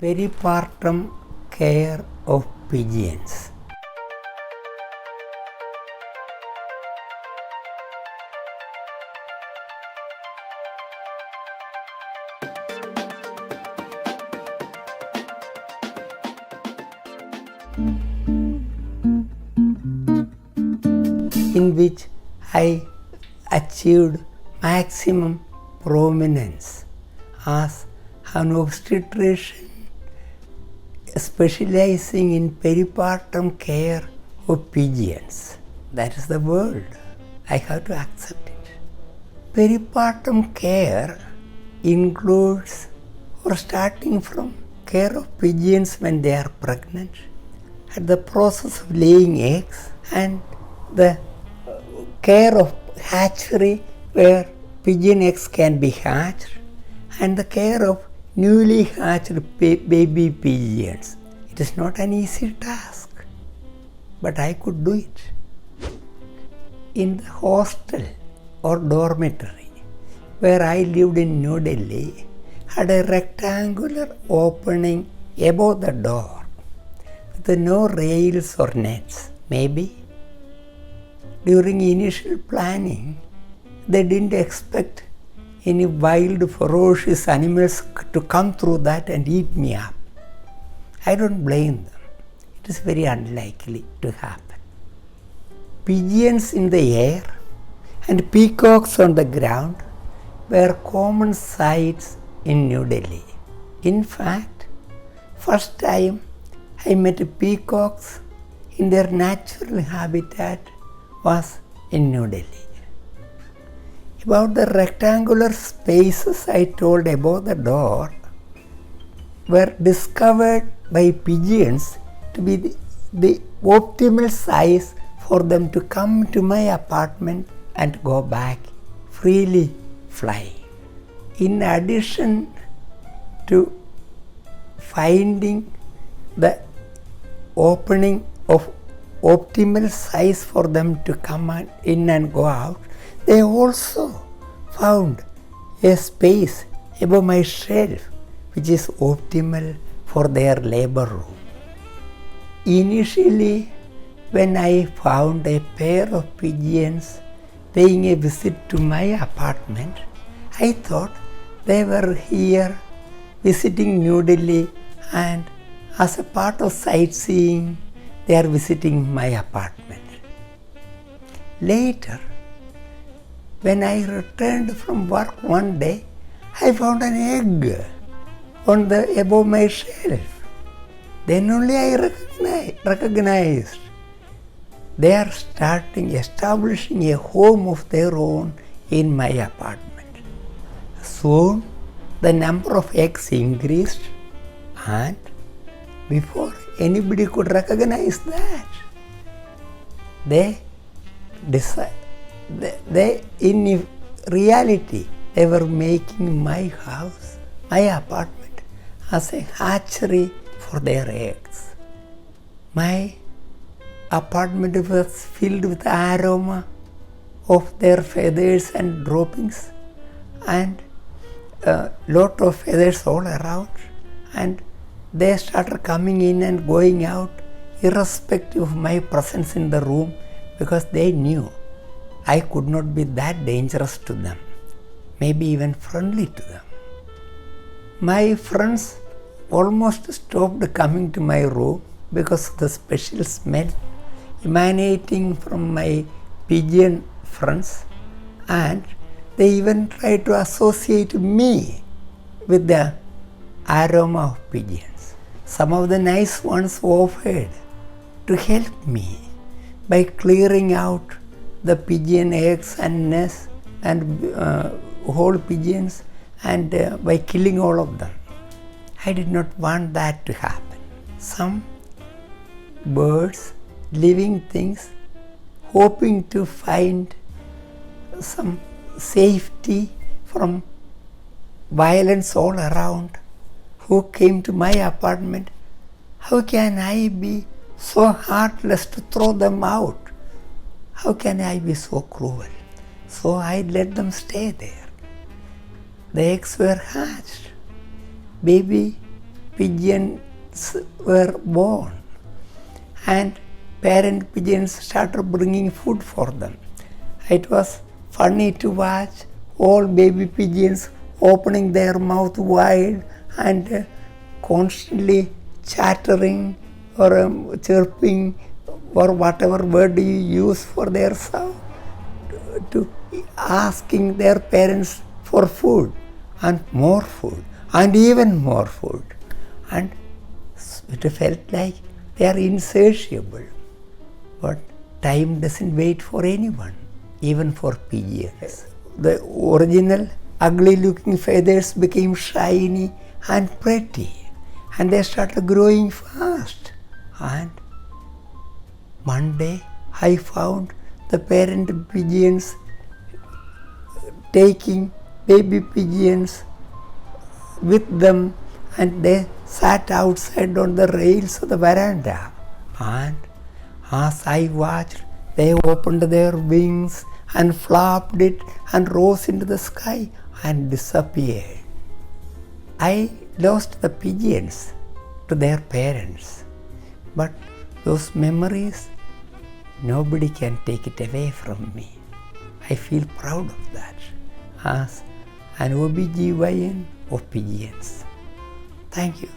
Peripartum care of pigeons. In which I achieved maximum prominence as an obstetrician specializing in peripartum care of pigeons. That is the word. I have to accept it. Peripartum care includes, or starting from care of pigeons when they are pregnant, at the process of laying eggs, and the care of hatchery where pigeon eggs can be hatched, and the care of newly hatched baby pigeons. It is not an easy task, but I could do it. In the hostel or dormitory where I lived in New Delhi, had a rectangular opening above the door with no rails or nets. Maybe during initial planning, they didn't expect any wild, ferocious animals to come through that and eat me up. I don't blame them. It is very unlikely to happen. Pigeons in the air and peacocks on the ground were common sights in New Delhi. In fact, first time I met peacocks in their natural habitat was in New Delhi. About the rectangular spaces I told above the door were discovered by pigeons to be the optimal size for them to come to my apartment and go back freely flying. In addition to finding the opening of optimal size for them to come in and go out, they also found a space above my shelf which is optimal for their labor room. Initially, when I found a pair of pigeons paying a visit to my apartment, I thought they were here visiting New Delhi, and as a part of sightseeing, they are visiting my apartment. Later, when I returned from work one day, I found an egg above my shelf. Then only I recognized they are establishing a home of their own in my apartment. Soon, the number of eggs increased, and before anybody could recognize that, in reality, they were making my house, my apartment, as a hatchery for their eggs. My apartment was filled with the aroma of their feathers and droppings, and a lot of feathers all around, and they started coming in and going out irrespective of my presence in the room, because they knew I could not be that dangerous to them, maybe even friendly to them. My friends almost stopped coming to my room because of the special smell emanating from my pigeon friends, and they even tried to associate me with the aroma of pigeons. Some of the nice ones offered to help me by clearing out the pigeon eggs and nests and whole pigeons, and by killing all of them. I did not want that to happen. Some birds, living things, hoping to find some safety from violence all around, who came to my apartment, how can I be so heartless to throw them out? How can I be so cruel? So I let them stay there. The eggs were hatched. Baby pigeons were born, and parent pigeons started bringing food for them. It was funny to watch all baby pigeons opening their mouth wide and constantly chattering or chirping or whatever word you use for their sound, to asking their parents for food and more food and even more food. And it felt like they are insatiable. But time doesn't wait for anyone, even for pigeons. The original ugly looking feathers became shiny and pretty, and they started growing fast. And one day I found the parent pigeons taking baby pigeons with them, and they sat outside on the rails of the veranda. And as I watched, they opened their wings and flapped it and rose into the sky and disappeared. I lost the pigeons to their parents, but those memories, nobody can take it away from me. I feel proud of that as an OBGYN of pigeons. Thank you.